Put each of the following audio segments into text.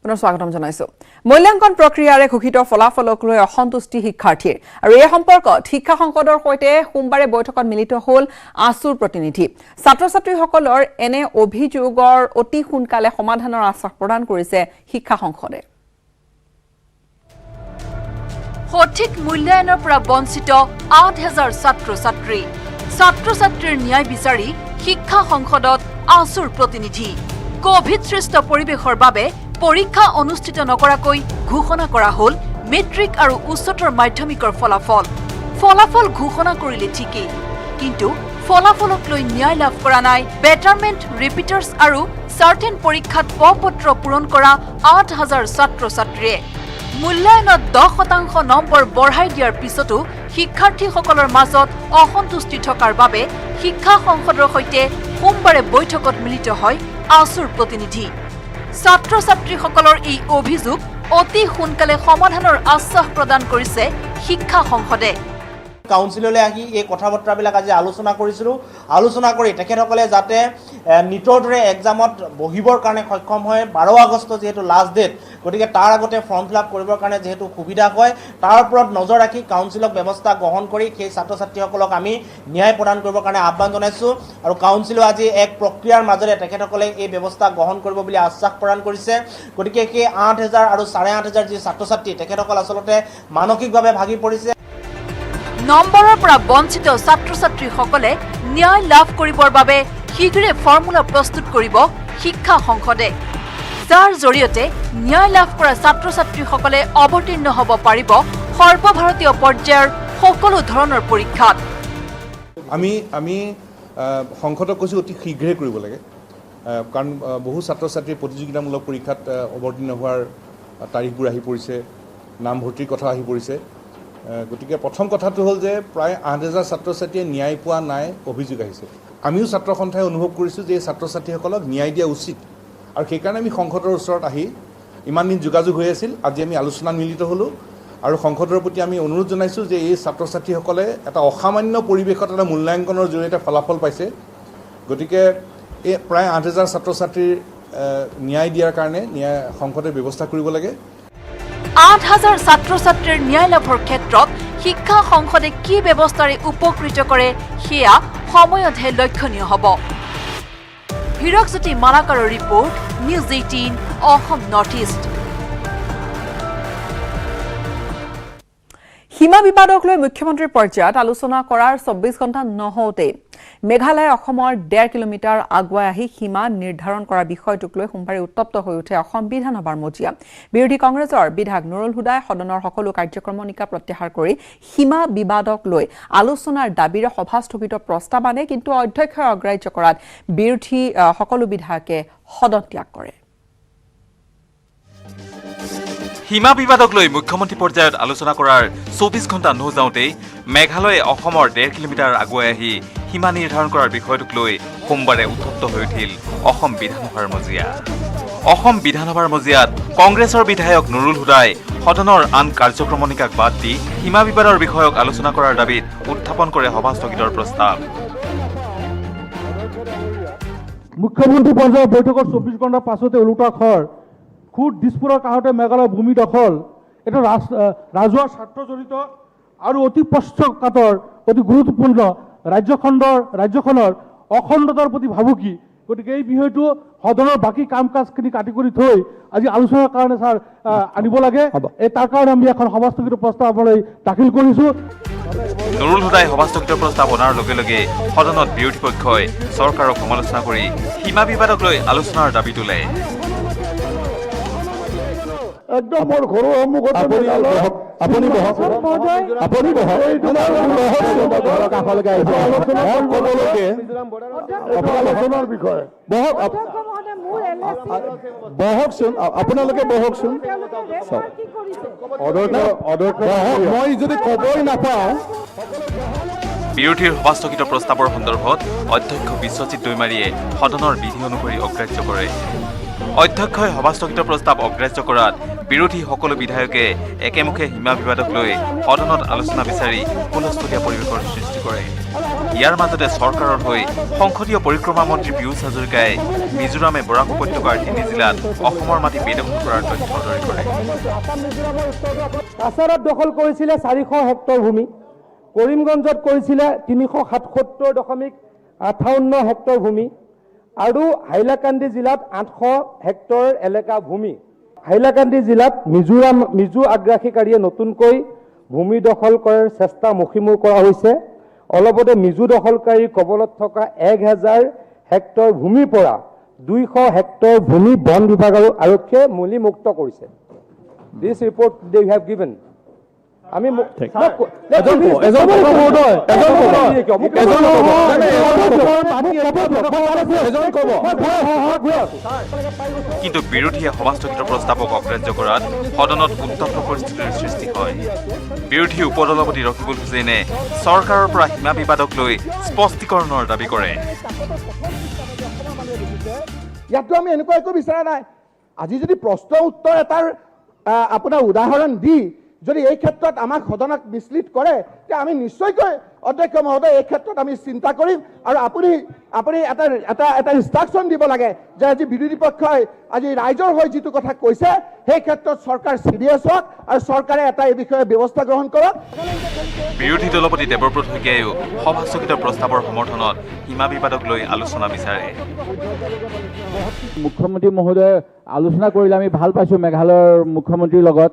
পুনৰ স্বাগতম জনাইছো। মূল্যাংকন প্ৰক্ৰিয়াৰে ঘোষিত ফলাফলক লৈ অসন্তুষ্টি শিক্ষাৰ্থীৰ আৰু এই সম্পৰ্কত শিক্ষা সংসদৰ সৈতে সোমবাৰে বৈঠকত মিলিত হ'ল আছুৰ প্ৰতিনিধি। ছাত্ৰ-ছাত্ৰীসকলৰ এনে অভিযোগৰ অতি সোনকালে সমাধানৰ আশ্বাস প্ৰদান কৰিছে শিক্ষা সংসদে। সঠিক মূল্যায়নৰ পৰা বঞ্চিত ৮,০০০ ছাত্ৰ-ছাত্ৰী। ছাত্ৰ-ছাত্ৰীৰ ন্যায় বিচাৰি শিক্ষা সংসদত আছুৰ প্ৰতিনিধি। কোভিড-সৃষ্ট পৰিৱেশৰ বাবে পৰীক্ষা অনুষ্ঠিত নকৰাকৈ ঘোষণা কৰা হ'ল মেট্ৰিক আৰু উচ্চতৰ মাধ্যমিকৰ ফলাফল। ফলাফল ঘোষণা কৰিলে ঠিকেই, কিন্তু ফলাফলক লৈ ন্যায় লাভ কৰা নাই বেটাৰমেণ্ট, ৰিপিটাৰ্ছ আৰু চাৰ্টেন পৰীক্ষাত পত্ৰ পূৰণ কৰা ৮,০০০ ছাত্ৰ-ছাত্ৰীয়ে। মূল্যায়নত ১০% নম্বৰ বঢ়াই দিয়াৰ পিছতো শিক্ষাৰ্থীসকলৰ মাজত অসন্তুষ্টি থকাৰ বাবে শিক্ষা সংসদৰ সৈতে সোমবাৰে বৈঠকত মিলিত হয় আছুৰ প্ৰতিনিধি। ছাত্ৰ-ছাত্ৰীসকলৰ এই অভিযোগ অতি সোনকালে সমাধানৰ আশ্বাস প্ৰদান কৰিছে শিক্ষা সংসদে। কাউন্সিললৈ আহি এই কথা বতৰাবিলাক আজি আলোচনা কৰিছিলোঁ। আলোচনা কৰি তেখেতসকলে যাতে নিটৰ দৰে এক্সামত বহিবৰ কাৰণে সক্ষম হয়, ১২ আগষ্ট যিহেতু লাষ্ট ডেট, গতিকে তাৰ আগতে ফৰ্ম ফিল আপ কৰিবৰ কাৰণে যিহেতু সুবিধা হয়, তাৰ ওপৰত নজৰ ৰাখি কাউন্সিলক ব্যৱস্থা গ্ৰহণ কৰি সেই ছাত্ৰ-ছাত্ৰীসকলক আমি ন্যায় প্ৰদান কৰিবৰ কাৰণে আহ্বান জনাইছোঁ। আৰু কাউন্সিলো আজি এক প্ৰক্ৰিয়াৰ মাজেৰে তেখেতসকলে এই ব্যৱস্থা গ্ৰহণ কৰিব বুলি আশ্বাস প্ৰদান কৰিছে। গতিকে সেই ৮,০০০ আৰু ৮,৫০০ যি ছাত্ৰ-ছাত্ৰী তেখেতসকল আচলতে মানসিকভাৱে ভাগি পৰিছে। নম্বৰৰ পৰা বঞ্চিত ছাত্ৰ-ছাত্ৰীসকলে ন্যায় লাভ কৰিবৰ বাবে শীঘ্ৰে ফৰ্মুলা প্ৰস্তুত কৰিব শিক্ষা সংসদে, যাৰ জৰিয়তে ন্যায় লাভ কৰা ছাত্ৰ-ছাত্ৰীসকলে অৱতীৰ্ণ হ'ব পাৰিব সৰ্বভাৰতীয় পৰ্যায়ৰ সকলো ধৰণৰ পৰীক্ষাত। আমি সংসদক কৈছোঁ অতি শীঘ্ৰে কৰিব লাগে, কাৰণ বহু ছাত্ৰ-ছাত্ৰীৰ প্ৰতিযোগিতামূলক পৰীক্ষাত অৱতীৰ্ণ হোৱাৰ তাৰিখবোৰ আহি পৰিছে, নামভৰ্তিৰ কথা আহি পৰিছে। গতিকে প্ৰথম কথাটো হ'ল যে প্ৰায় ৮,০০০ ছাত্ৰ-ছাত্ৰীয়ে ন্যায় পোৱা নাই অভিযোগ আহিছে। আমিও ছাত্ৰ সন্থাই অনুভৱ কৰিছোঁ যে এই ছাত্ৰ-ছাত্ৰীসকলক ন্যায় দিয়া উচিত, আৰু সেইকাৰণে আমি সংসদৰ ওচৰত আহি ইমান দিন যোগাযোগ হৈ আছিল। আজি আমি আলোচনাত মিলিত হ'লোঁ আৰু সংসদৰ প্ৰতি আমি অনুৰোধ জনাইছোঁ যে এই ছাত্ৰ-ছাত্ৰীসকলে এটা অসামান্য পৰিৱেশত এটা মূল্যাংকনৰ জৰিয়তে ফলাফল পাইছে। গতিকে এই প্ৰায় ৮,০০০ ছাত্ৰ-ছাত্ৰীৰ ন্যায় দিয়াৰ কাৰণে সংসদে ব্যৱস্থা কৰিব লাগে। ৮,০০০ ছাত্ৰ-ছাত্ৰীৰ ন্যায় লাভৰ ক্ষেত্ৰত শিক্ষা সংসদে কি ব্যৱস্থাৰে উপকৃত কৰে সেয়া সময়তহে লক্ষণীয় হ'ব। হীৰকজ্যোতি মালাকাৰৰ report, news 18 Assam north east. সীমা বিবাদক লৈ মুখ্যমন্ত্ৰীৰ পৰ্যায়ত আলোচনা কৰাৰ ২৪ ঘণ্টা নহওঁতেই মেঘালয়ে অসমৰ ১.৫ কিলোমিটাৰ আগুৱাই আহি সীমা নিৰ্ধাৰণ কৰা বিষয়টোক লৈ সোমবাৰে উত্তপ্ত হৈ উঠে অসম বিধানসভাৰ মজিয়া। বিৰোধী কংগ্ৰেছৰ বিধায়ক নুৰুল হুদাই সদনৰ সকলো কাৰ্যক্ৰমণিকা প্ৰত্যাহাৰ কৰি সীমা বিবাদক লৈ আলোচনাৰ দাবীৰে সভা স্থগিত প্ৰস্তাৱ আনে, কিন্তু অধ্যক্ষই অগ্ৰাহ্য কৰাত বিৰোধী সকলো বিধায়কে সদন ত্যাগ কৰে। সীমা বিবাদক লৈ মুখ্যমন্ত্ৰী পৰ্যায়ত আলোচনা কৰাৰ ২৪ ঘণ্টা নোযাওঁতেই মেঘালয়ে অসমৰ ১.৫ কিলোমিটাৰ আগুৱাই আহি সীমা নিৰ্ধাৰণ কৰাৰ বিষয়টোক লৈ সোমবাৰে উত্তপ্ত হৈ উঠিল অসম বিধানসভাৰ মজিয়া। অসম বিধানসভাৰ মজিয়াত কংগ্ৰেছৰ বিধায়ক নুৰুল হুদাই সদনৰ আন কাৰ্যক্ৰমণিকাক বাদ দি সীমা বিবাদৰ বিষয়ক আলোচনা কৰাৰ দাবীত উত্থাপন কৰে সভা স্থগিতৰ প্ৰস্তাৱ। মুখ্যমন্ত্ৰী পৰ্যায়ৰ বৈঠকৰ ২৪ ঘণ্টাৰ পাছতে ওলোটা খৰ খুদ দিছপুৰৰ কাষতে মেঘালয় ভূমি দখল, এটা ৰাজহুৱা স্বাৰ্থজড়িত আৰু অতি পক্ষপাতৰ, অতি গুৰুত্বপূৰ্ণ ৰাজ্যখনৰ অখণ্ডতাৰ প্ৰতি ভাবুকি। গতিকে এই বিষয়টো সদনৰ বাকী কাম কাজখিনি কাটি কৰি থৈ আজি আলোচনাৰ কাৰণে ছাৰ আনিব লাগে। তাৰ কাৰণে আমি এখন সভাস্থগিত প্ৰস্তাৱ আপোনালৈ দাখিল কৰিছোঁ। নুৰুল হুদাই সভাস্থগিত প্ৰস্তাৱ অনাৰ লগে লগে সদনত বিৰোধী পক্ষই চৰকাৰক সমালোচনা কৰি সীমা বিবাদক লৈ আলোচনাৰ দাবী তোলে। একদম মোৰ ঘৰৰ সন্মুখত আপুনি আলোচনাৰ বিষয়ে বহকচোন, আপোনালোকে বহকচোন। মই যদি ক'বই নাপাওঁ। বিৰোধীৰ সভাস্থগিত প্ৰস্তাৱৰ সন্দৰ্ভত অধ্যক্ষ বিশ্বজিৎ দৈমাৰীয়ে সদনৰ বিধি অনুসৰি অগ্ৰাহ্য কৰে। অধ্যক্ষই সভাস্থগিত প্ৰস্তাৱ অগ্ৰাহ্য কৰাত বিৰোধী সকলো বিধায়কে একেমুখে সীমা বিবাদক লৈ সদনত আলোচনা বিচাৰি হুলস্থলীয়া পৰিৱেশৰ সৃষ্টি কৰে। ইয়াৰ মাজতে চৰকাৰৰ হৈ সংসদীয় পৰিক্ৰমা মন্ত্ৰী পীয়ুষ হাজৰিকাই মিজোৰামে বৰাক উপত্যকাৰ 3 জিলাত অসমৰ মাটি বেদখল কৰাৰ তথ্য সদৰি কৰে। কাছাৰত দখল কৰিছিলে 400 হেক্টৰ ভূমি, কৰিমগঞ্জত কৰিছিলে 377.58 হেক্টৰ ভূমি আৰু হাইলাকান্দি জিলাত 800 হেক্টৰ এলেকা ভূমি। হাইলাকান্দি জিলাত মিজো আগ্ৰাসীকাৰীয়ে নতুনকৈ ভূমি দখল কৰাৰ চেষ্টা মষিমূৰ কৰা হৈছে। অলপতে মিজো দখলকাৰীৰ কবলত থকা 1000 হেক্টৰ ভূমিৰ পৰা 200 হেক্টৰ ভূমি বন বিভাগ আৰু আৰক্ষীয়ে মুক্ত কৰিছে। This report they have given. আমি কিন্তু বিৰোধীয়ে সমাজস্থগিত প্ৰস্তাৱক অগ্ৰাহ্য কৰাত সদনত উত্তপ্ত পৰিস্থিতিৰ সৃষ্টি হয়। বিৰোধী উপদলপতি ৰকিবুল হুছেইনে চৰকাৰৰ পৰা সীমা বিবাদক লৈ স্পষ্টীকৰণৰ দাবী কৰে। ইয়াতো আমি এনেকুৱা একো বিচৰা নাই। আজি যদি প্ৰশ্ন উত্তৰ এটাৰ আপোনাৰ উদাহৰণ দি যদি এই ক্ষেত্ৰত আমাক সদনক মিছলিড কৰে, তেতিয়া আমি নিশ্চয়কৈ অধ্যক্ষ মহোদয় এই ক্ষেত্ৰত আমি চিন্তা কৰিম আৰু আপুনি এটা ইনষ্ট্ৰাকশ্যন দিব লাগে যে আজি বিৰোধী পক্ষই আজি ৰাইজৰ হৈ যিটো কথা কৈছে সেই ক্ষেত্ৰত চৰকাৰ চিৰিয়াছ হওক আৰু চৰকাৰে এই বিষয়ে ব্যৱস্থা গ্ৰহণ কৰক। বিৰোধী দলপতি দেৱব্ৰত শইকীয়াইও সভাস্থগিত প্ৰস্তাৱৰ সমৰ্থনত সীমা বিবাদক লৈ আলোচনা বিচাৰে। মুখ্যমন্ত্ৰী মহোদয়ে আলোচনা কৰিলে আমি ভাল পাইছোঁ। মেঘালয়ৰ মুখ্যমন্ত্ৰীৰ লগত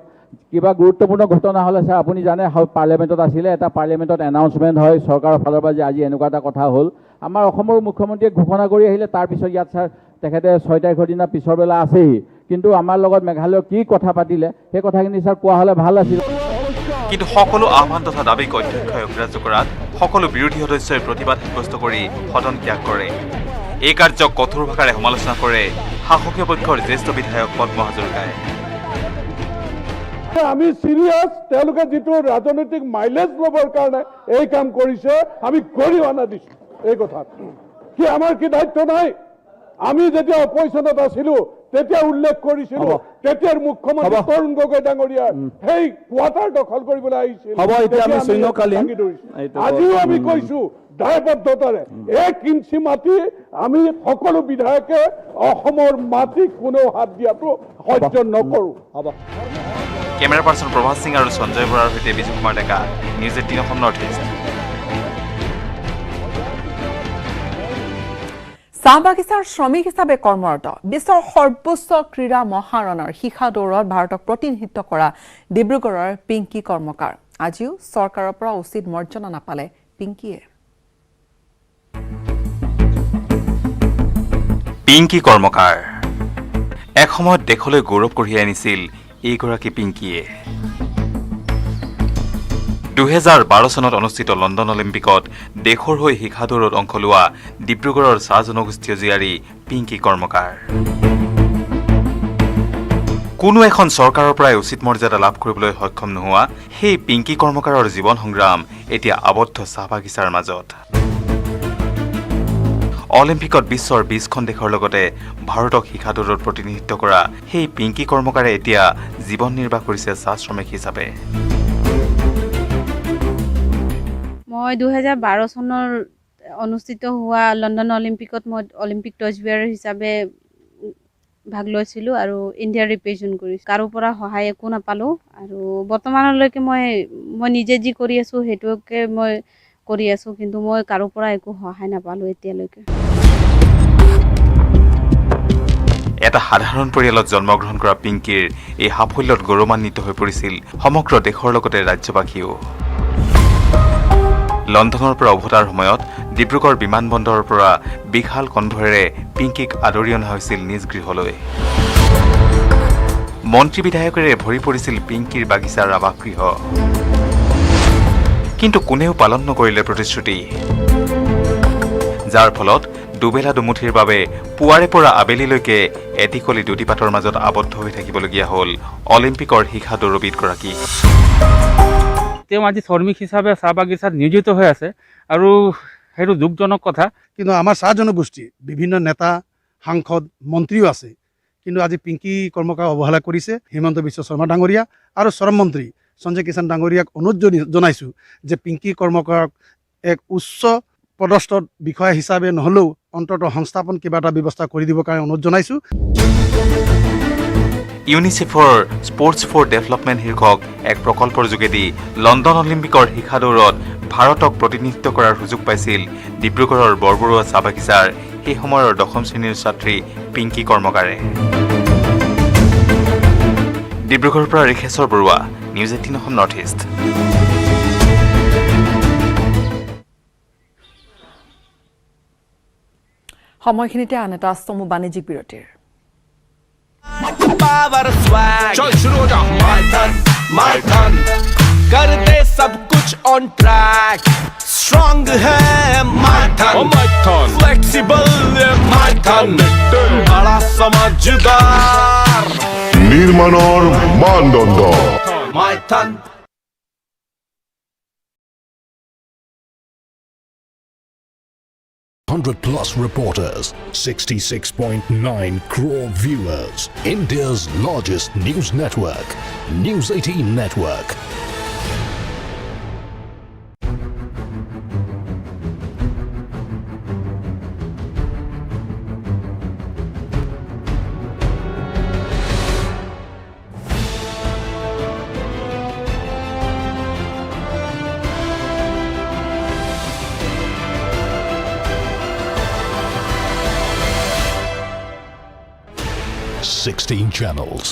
কিবা গুৰুত্বপূৰ্ণ ঘটনা হ'লে ছাৰ আপুনি জানে পাৰ্লিয়ামেণ্টত আছিলে, এটা পাৰ্লিয়ামেণ্টত এনাউন্সমেণ্ট হয় চৰকাৰৰ ফালৰ পৰা যে আজি এনেকুৱা এটা কথা হ'ল। আমাৰ অসমৰ মুখ্যমন্ত্ৰীয়ে ঘোষণা কৰি আহিলে, তাৰপিছত ইয়াত ছাৰ তেখেতে 6 তাৰিখৰ দিনা পিছৰ বেলা আছেহি, কিন্তু আমাৰ লগত মেঘালয়ৰ কি কথা পাতিলে সেই কথাখিনি ছাৰ কোৱা হ'লে ভাল আছিল। কিন্তু সকলো আহ্বান তথা দাবীক অধ্যক্ষই অগ্ৰাহ্য কৰাত সকলো বিৰোধী সদস্যই প্ৰতিবাদ সাব্যস্ত কৰি সদন ত্যাগ কৰে। এই কাৰ্যক কঠোৰ ভাষাৰে সমালোচনা কৰে শাসকীয় পক্ষৰ জ্যেষ্ঠ বিধায়ক পদ্ম হাজৰিকাই। আমি চিৰিয়াছ, তেওঁলোকে যিটো ৰাজনৈতিক মাইলেজ ল'বৰ কাৰণে এই কাম কৰিছে আমি গৰিহণা দিছোঁ। এই কথাত কি আমাৰ কি দায়িত্ব নাই? আমি যেতিয়া অপজিশ্যনত আছিলো তেতিয়া উল্লেখ কৰিছিলো, তেতিয়াৰ মুখ্যমন্ত্ৰী তৰুণ গগৈ ডাঙৰীয়াৰ সেই কোৱাৰ্টাৰ দখল কৰিবলৈ আহিছিল। আজিও আমি কৈছো দায়বদ্ধতাৰে 1 ইঞ্চি মাটি আমি সকলো বিধায়কে অসমৰ মাটি কোনেও হাত দিয়াটো সহ্য নকৰো। কেমেৰা পাৰ্চন প্ৰভাত সিং আৰু সঞ্জয় বৰাৰ সৈতে Biju Kumar Deka, news 18 Assam north east. চাহ বাগিচাৰ শ্ৰমিক হিচাপে কৰ্মৰত বিশ্বৰ সৰ্বোচ্চ ক্ৰীড়া মহাৰণৰ শিখা দৌৰত ভাৰতক প্ৰতিনিধিত্ব কৰা ডিব্ৰুগড়ৰ পিংকি কৰ্মকাৰ। আজিও চৰকাৰৰ পৰা উচিত মৰ্যাদা নাপালে পিংকিয়ে। পিংকি কৰ্মকাৰ এসময়ত দেশলৈ গৌৰৱ কঢ়িয়াই আনিছিল এইগৰাকী পিংকিয়ে। 2012 চনত অনুষ্ঠিত লণ্ডন অলিম্পিকত দেশৰ হৈ শিখা দৌৰত অংশ লোৱা ডিব্ৰুগড়ৰ চাহ জনগোষ্ঠীয় জীয়াৰী পিংকি কৰ্মকাৰ। কোনো এখন চৰকাৰৰ পৰাই উচিত মৰ্যাদা লাভ কৰিবলৈ সক্ষম নোহোৱা সেই পিংকি কৰ্মকাৰৰ জীৱন সংগ্ৰাম এতিয়া আবদ্ধ চাহ বাগিচাৰ মাজত। অলিম্পিকত বিশ্বৰ 20খন দেশৰ লগতে ভাৰতক শিখা দৌৰত প্ৰতিনিধিত্ব কৰা সেই পিংকি কৰ্মকাৰে এতিয়া জীৱন নিৰ্বাহ কৰিছে চাহ শ্ৰমিক হিচাপে। মই 2012 চনৰ অনুষ্ঠিত হোৱা লণ্ডন অলিম্পিকত মই অলিম্পিক টৰ্চ বিয়াৰ হিচাপে ভাগ লৈছিলোঁ আৰু ইণ্ডিয়া ৰিপ্ৰেজেণ্ট কৰিছোঁ। কাৰো পৰা সহায় একো নাপালোঁ আৰু বৰ্তমানলৈকে মই নিজে যি কৰি আছোঁ সেইটোকে মই কৰি আছোঁ, কিন্তু মই কাৰো পৰা একো সহায় নাপালোঁ এতিয়ালৈকে। এটা সাধাৰণ পৰিয়ালত জন্মগ্ৰহণ কৰা পিংকিৰ এই সাফল্যত গৌৰৱান্বিত হৈ পৰিছিল সমগ্ৰ দেশৰ লগতে ৰাজ্যবাসীও। লণ্ডনৰ পৰা উভতাৰ সময়ত ডিব্ৰুগড় বিমানবন্দৰৰ পৰা বিশাল কনভয়েৰে পিংকিক আদৰি অনা হৈছিল নিজ গৃহলৈ। মন্ত্ৰী বিধায়কেৰে ভৰি পৰিছিল পিংকিৰ বাগিচাৰ আৱাসগৃহ, কিন্তু কোনেও পালন নকৰিলে প্ৰতিশ্ৰুতি, যাৰ ফলত দুবেলা দুমুঠিৰ বাবে পুৱাৰে পৰা আবেলিলৈকে এটিকলি দুটিপাতৰ মাজত আবদ্ধ হৈ থাকিবলগীয়া হ'ল অলিম্পিকৰ শিখা দৌৰবিদগৰাকী। তেওঁ আজি শ্ৰমিক হিচাপে চাহ বাগিচাত নিয়োজিত হৈ আছে আৰু সেইটো দুখজনক কথা। কিন্তু আমাৰ চাহ জনগোষ্ঠী বিভিন্ন নেতা, সাংসদ, মন্ত্ৰীও আছে, কিন্তু আজি পিংকি কৰ্মকাৰক অৱহেলা কৰিছে হিমন্ত বিশ্ব শৰ্মা ডাঙৰীয়া আৰু শ্ৰম মন্ত্ৰী সঞ্জয় কিষাণ ডাঙৰীয়াক অনুৰোধ জনাইছোঁ যে পিংকি কৰ্মকাৰক এক উচ্চ পদস্থ বিষয়া হিচাপে নহ'লেও অন্ততঃ সংস্থাপন কিবা এটা ব্যৱস্থা কৰি দিবৰ কাৰণে অনুৰোধ জনাইছোঁ। ইউনিচেফৰ স্পৰ্টছ ফৰ ডেভেলপমেণ্ট শীৰ্ষক এক প্ৰকল্পৰ যোগেদি লণ্ডন অলিম্পিকৰ শিখা দৌৰত ভাৰতক প্ৰতিনিধিত্ব কৰাৰ সুযোগ পাইছিল ডিব্ৰুগড়ৰ বৰবৰুৱা চাহ বাগিচাৰ সেই সময়ৰ 10ম শ্ৰেণীৰ ছাত্ৰী পিংকি কৰ্মকাৰে। ডিব্ৰুগড়ৰ পৰা Rishewar Barua, news 18 Assam north east. সময়খিনিতে আন এটা চমু বাণিজ্যিক বিৰতিৰ। चल शुरू हो जा माय टर्न कर दे सब कुछ ऑन ट्रैक स्ट्रांग है my turn flexible my turn बड़ा समझदार নিৰ্মাণৰ মানদণ্ড my turn 100+ reporters, 66.9 crore viewers, India's largest news network, News 18 Network. Sixteen channels,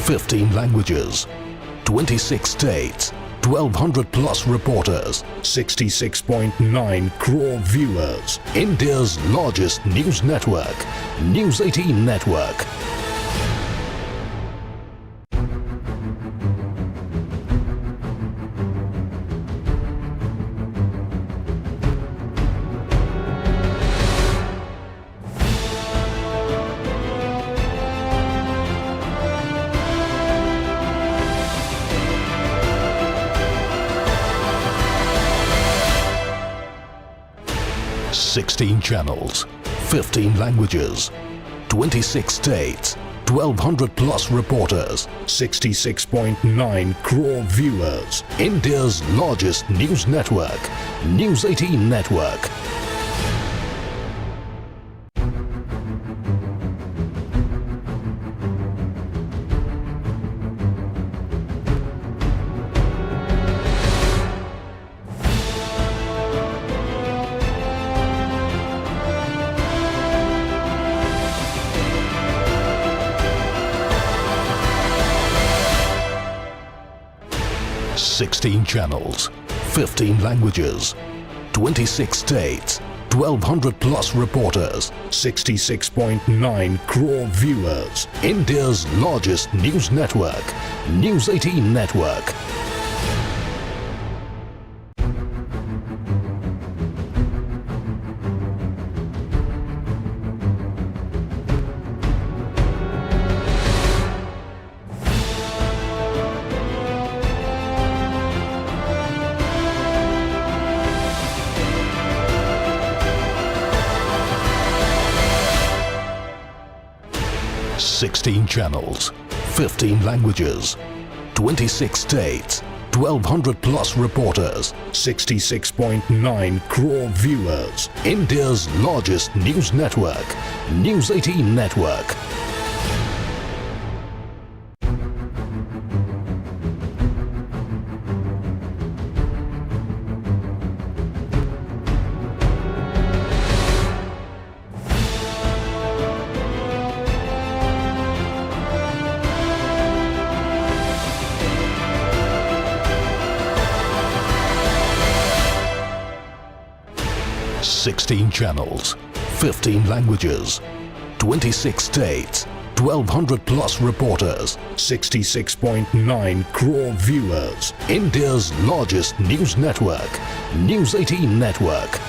15 languages, 26 states, 1,200+ reporters, 66.9 crore viewers, India's largest news network, News 18 Network. Sixteen channels, 15 languages, 26 states, 1,200+ reporters, 66.9 crore viewers, India's largest news network, News 18 Network. Sixteen channels, 15 languages, 26 states, 1,200+ reporters, 66.9 crore viewers, India's largest news network, News 18 Network. Sixteen channels, 15 languages, 26 states, 1,200+ reporters, 66.9 crore viewers, India's largest news network, News 18 Network. Sixteen channels, 15 languages, 26 states, 1,200+ reporters, 66.9 crore viewers, India's largest news network, News 18 Network.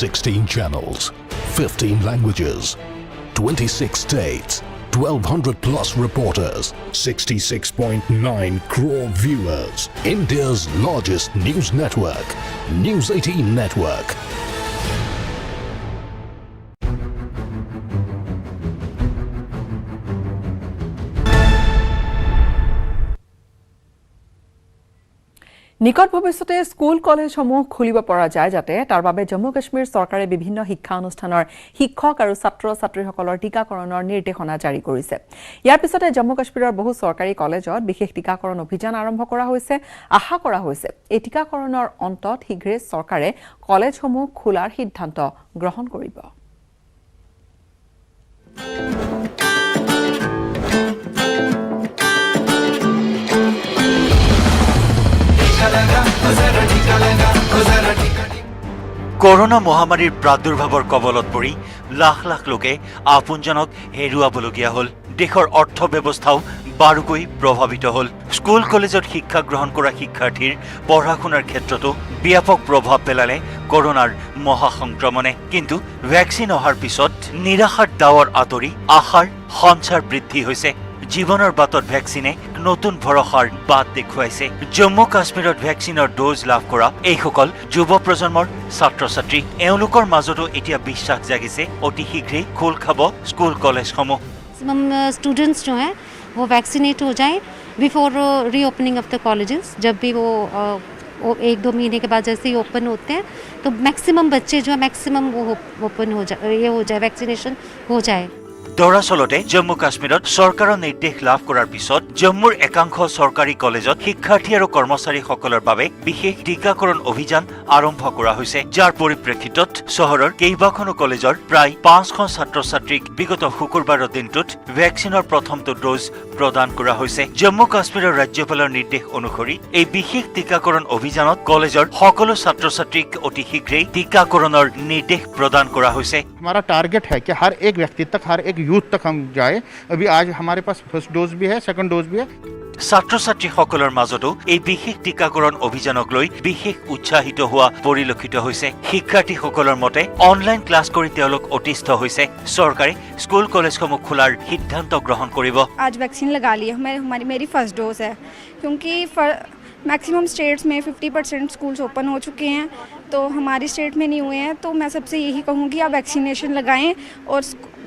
16 channels, 15 languages, 26 states, 1,200 plus reporters, 66.9 crore viewers. India's largest news network, News 18 Network. নিকট ভৱিষ্যতে school কলেজসমূহ খুলিব পৰা যায় যাতে তাৰ বাবে জম্মু কাশ্মীৰ চৰকাৰে বিভিন্ন শিক্ষা অনুষ্ঠানৰ শিক্ষক আৰু ছাত্ৰ ছাত্ৰীসকলৰ টিকাকৰণৰ নিৰ্দেশনা জাৰি কৰিছে। ইয়াৰ পিছতে জম্মু কাশ্মীৰৰ বহু চৰকাৰী কলেজত বিশেষ টিকাকৰণ অভিযান আৰম্ভ কৰা হৈছে। আশা কৰা হৈছে এই টিকাকৰণৰ অন্তত শীঘ্ৰে চৰকাৰে কলেজসমূহ খোলাৰ সিদ্ধান্ত গ্ৰহণ কৰিব। কৰোনা মহামাৰীৰ প্ৰাদুৰ্ভাৱৰ কবলত পৰি লাখ লাখ লোকে আপোনজনক হেৰুৱাবলগীয়া হ'ল। দেশৰ অৰ্থ ব্যৱস্থাও বাৰুকৈ প্ৰভাৱিত হ'ল। স্কুল কলেজত শিক্ষা গ্ৰহণ কৰা শিক্ষাৰ্থীৰ পঢ়া শুনাৰ ক্ষেত্ৰতো ব্যাপক প্ৰভাৱ পেলালে কৰোনাৰ মহাসংক্ৰমণে। কিন্তু ভেকচিন অহাৰ পিছত নিৰাশাৰ ডাৱৰ আঁতৰি আশাৰ সঞ্চাৰ বৃদ্ধি হৈছে। জীৱনৰ বাটত ভেকচিনে নতুন ভৰসাৰ বাট দেখুৱাইছে। জম্মু কাশ্মীৰত ভেকচিনৰ ড'জ লাভ কৰা এইসকল যুৱ প্ৰজন্মৰ ছাত্ৰ ছাত্ৰী। এওঁলোকৰ মাজতো এতিয়া বিশ্বাস জাগিছে অতি শীঘ্ৰেই খোল খাব স্কুল কলেজসমূহ। स्टूडेंट्स जो हैं वो वैक्सीनेट हो जाएं before reopening of the colleges. जब भी वो 1-2 महीने के बाद जैसे ही ओपन होते हैं तो मैक्सिमम बच्चे जो है मैक्सिमम वो ओपन हो जाए वैक्सीनेशन हो जाए। दरअसलते जम्मू काश्मीरत चरकाৰৰ निर्देश लाभ কৰাৰ পিছত জম্মুৰ একাংশ চৰকাৰী কলেজত শিক্ষাৰ্থী আৰু কৰ্মচাৰীসকলৰ বাবে বিশেষ টিকাকৰণ অভিযান আৰম্ভ কৰা হৈছে। যাৰ পৰিপ্ৰেক্ষিতত চহৰৰ কেইবাখনো কলেজৰ প্ৰায় 500 ছাত্ৰ ছাত্ৰীক বিগত শুকুৰবাৰৰ দিনটোত ভেকচিনৰ প্ৰথমটো ড'জ প্ৰদান কৰা হৈছে। জম্মু কাশ্মীৰৰ ৰাজ্যপালৰ নিৰ্দেশ অনুসৰি এই বিশেষ টিকাকৰণ অভিযানত কলেজৰ সকলো ছাত্ৰ ছাত্ৰীক অতি শীঘ্ৰেই টিকাকৰণৰ নিৰ্দেশ প্ৰদান কৰা হৈছে। हमारा टारगेट है कि हर एक व्यक्ति तक, हर एक यूथ तक हम जाए। अभी आज हमारे पास फर्स्ट डोज भी है, सेकंड डोज भी है। ছাত্ৰ ছাত্ৰীসকলৰ মাজতো এই বিশেষ টিকাকৰণ অভিযানক লৈ বিশেষ উৎসাহিত হোৱা পৰিলক্ষিত হৈছে। শিক্ষাৰ্থীসকলৰ মতে অনলাইন ক্লাছ কৰি তেওঁলোক অতিষ্ঠ হৈছে। চৰকাৰে স্কুল কলেজসমূহ খোলাৰ সিদ্ধান্ত গ্ৰহণ কৰিব। आज वैक्सीन लगा ली है, मेरी फर्स्ट डोज है क्योंकि मैक्सिमम स्टेट्स में 50% स्कूल्स ओपन हो चुके हैं तो हमारी स्टेट में नहीं हुए हैं। तो मैं सबसे यही कहूँगी आप वैक्सीनेशन लगाएं और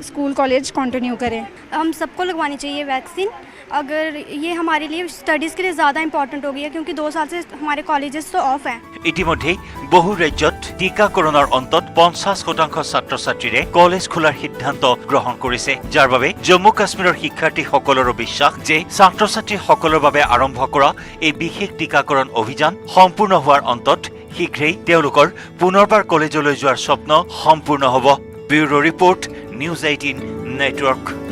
स्कूल कॉलेज कंटिन्यू करें। हम सबको लगवानी चाहिए वैक्सीन। अगर ये हमारे लिए स्टडीज़ के लिए ज़्यादा इम्पोर्टेंट हो गई है क्योंकि 2 साल से हमारे कॉलेजेस तो ऑफ हैं। ইতিমধ্যে বহু ৰাজ্যত টিকাকৰণৰ অন্তত 50% ছাত্ৰ ছাত্ৰীৰে কলেজ খোলাৰ সিদ্ধান্ত গ্ৰহণ কৰিছে। যাৰ বাবে জম্মু কাশ্মীৰৰ শিক্ষাৰ্থীসকলৰো বিশ্বাস যে ছাত্ৰ ছাত্ৰীসকলৰ বাবে আৰম্ভ কৰা এই বিশেষ টিকাকৰণ অভিযান সম্পূৰ্ণ হোৱাৰ অন্তত শীঘ্ৰেই তেওঁলোকৰ পুনৰবাৰ কলেজলৈ যোৱাৰ স্বপ্ন সম্পূৰ্ণ হ'ব। Bureau report, news 18 network.